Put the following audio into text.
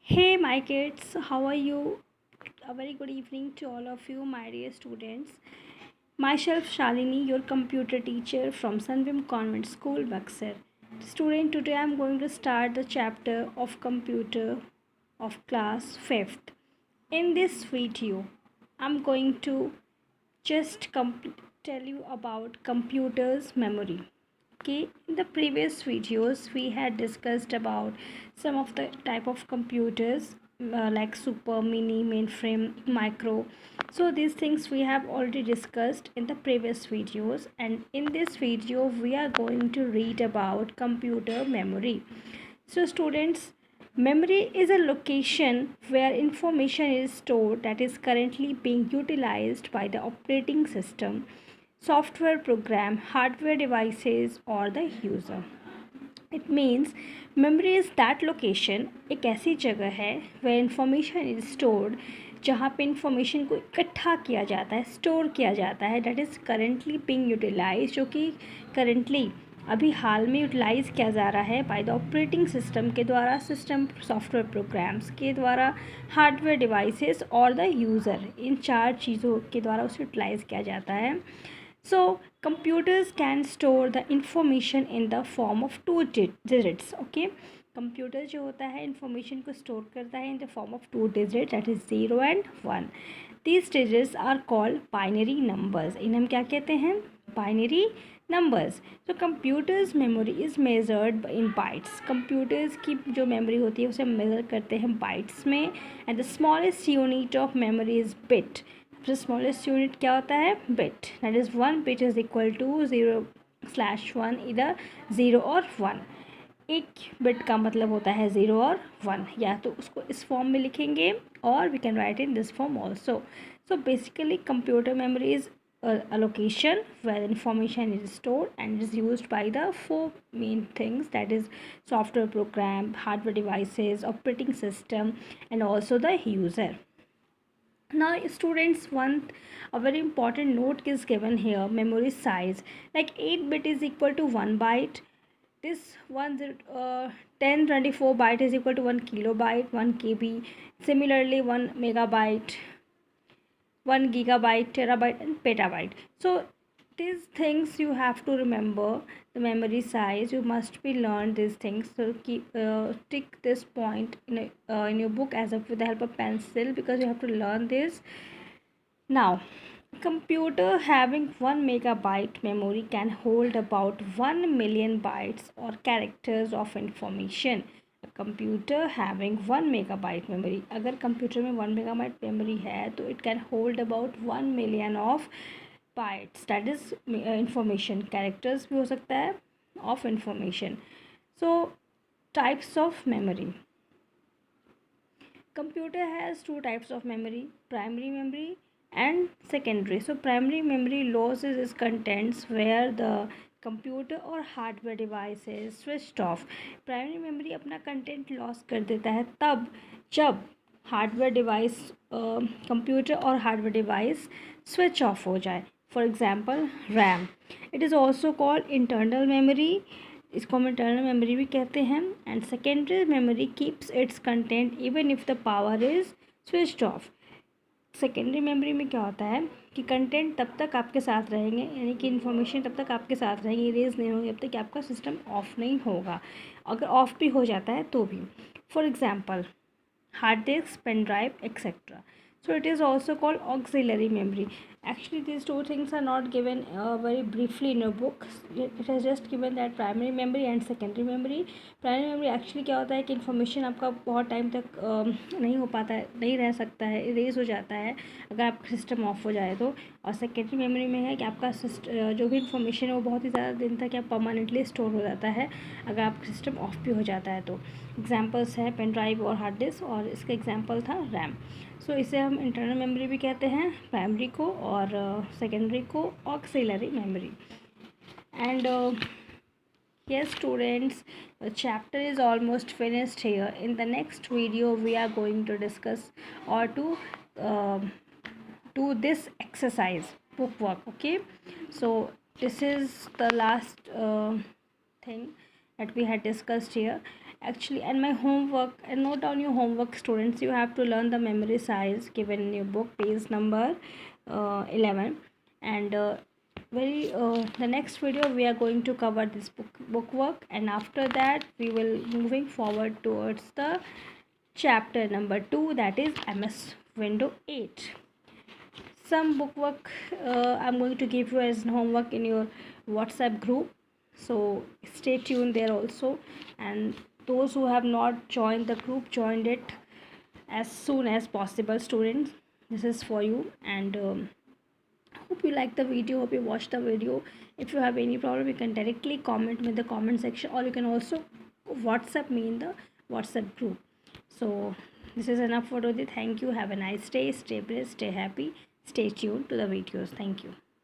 Hey, my kids, how are you? A very good evening to all of you, my dear students. Myself, Shalini, your computer teacher from Sunbeam Convent School, Buxar. Student, today I am going to start the chapter of computer of class 5th. In this video, I'm going to just tell you about computer's memory. Okay, in the previous videos we had discussed about some of the type of computers like super, mini, mainframe, micro. So these things we have already discussed in the previous videos, and in this video we are going to read about computer memory. So students, memory is a location where information is stored that is currently being utilized by the operating system, software program, hardware devices or the user. It means memory is that location, एक ऐसी जगह है where information is stored, जहाँ पे information को इकट्ठा किया जाता है, स्टोर किया जाता है, that is currently being utilized, जो कि currently अभी हाल में यूटिलाइज़ किया जा रहा है बाय द ऑपरेटिंग सिस्टम के द्वारा, सिस्टम सॉफ्टवेयर प्रोग्राम्स के द्वारा, हार्डवेयर डिवाइसेस और द यूज़र, इन चार चीज़ों के द्वारा उसे यूटिलाइज़ किया जाता है. So computers can store the information in the form of two digits. Okay, computer जो होता है इंफॉर्मेशन को स्टोर करता है in the form of two digit, that is 0 and 1. These digits are called binary numbers. इन्हें हम क्या कहते हैं? Binary numbers. तो computers memory is measured in bytes. Computers की जो मेमोरी होती है उसे मेज़र करते हैं बाइट्स में. And the smallest unit of memory is bit. सबसे स्मॉलेस्ट यूनिट क्या होता है? Bit. That is 1 bit is equal to 0/1, इधर 0 और 1. एक बिट का मतलब होता है 0 और 1. या तो उसको इस फॉर्म में लिखेंगे और we can write in this form also. So basically computer memory is a location where information is stored and is used by the four main things, that is software program, hardware devices, operating system and also the user. Now students, a very important note is given here: memory size. Like 8 bit is equal to 1 byte. This 1024 byte is equal to 1 kilobyte, 1 KB. Similarly 1 megabyte, 1 gigabyte, terabyte and petabyte. So these things you have to remember. The memory size, you must be learned these things. So keep tick this point in your book as with the help of pencil, because you have to learn this. Now, computer having 1 megabyte memory can hold about 1 million bytes or characters of information. Computer having 1 megabyte memory, अगर computer में 1 megabyte memory है तो it can hold about 1 million of bytes, that is information. Characters भी हो सकता है of information. So types of memory. Computer has two types of memory, primary memory and secondary. So primary memory loses its contents where the computer और hardware devices switched off. Primary memory अपना content loss कर देता है तब जब hardware device, computer और hardware device switch off हो जाए. For example RAM. It is also called internal memory. इसको हम इंटरनल मेमोरी भी कहते हैं. And secondary memory keeps its content even if the power is switched off. Secondary memory में क्या होता है कि कंटेंट तब तक आपके साथ रहेंगे, यानी कि इन्फॉर्मेशन तब तक आपके साथ रहेंगी, इरेज नहीं होगी जब तक कि आपका सिस्टम ऑफ नहीं होगा. अगर ऑफ भी हो जाता है तो भी. For example hard disk, pen drive etcetera. So it is also called auxiliary memory. Actually these two things are not given very briefly in your book. It has just given that primary memory and secondary memory. Primary memory actually क्या होता है कि information आपका बहुत time तक नहीं हो पाता है, नहीं रह सकता है, इरेज हो जाता है अगर आपका सिस्टम ऑफ हो जाए तो. और सेकेंडरी मेमोरी में है कि आपका जो भी इन्फॉर्मेशन है वो बहुत ही ज़्यादा दिन तक या परमानेंटली स्टोर हो जाता है अगर आपका सिस्टम ऑफ भी हो जाता है तो. एग्जाम्पल्स हैं पेन ड्राइव और हार्ड डिस्क, और इसका एग्जाम्पल था रैम. सो इसे हम इंटरनल मेमोरी भी कहते हैं, प्राइमरी को, और सेकेंडरी को auxiliary memory. And yes students, the chapter is almost finished here. In the next video we are going to discuss or to do this exercise book work. Okay, so this is the last thing that we had discussed here. actually. And my homework, and note down your homework, students. You have to learn the memory size given in your book, page number 11. And the next video we are going to cover this book work, and after that we will moving forward towards the chapter number 2, that is MS Window 8. Some bookwork I'm going to give you as homework in your WhatsApp group, so stay tuned there also. And those who have not joined the group, join it as soon as possible, students. This is for you. And hope you like the video, hope you watch the video. If you have any problem, you can directly comment in the comment section, or you can also WhatsApp me in the WhatsApp group. So this is enough for today. Thank you. Have a nice day. Stay blessed, stay happy, stay tuned to the videos. Thank you.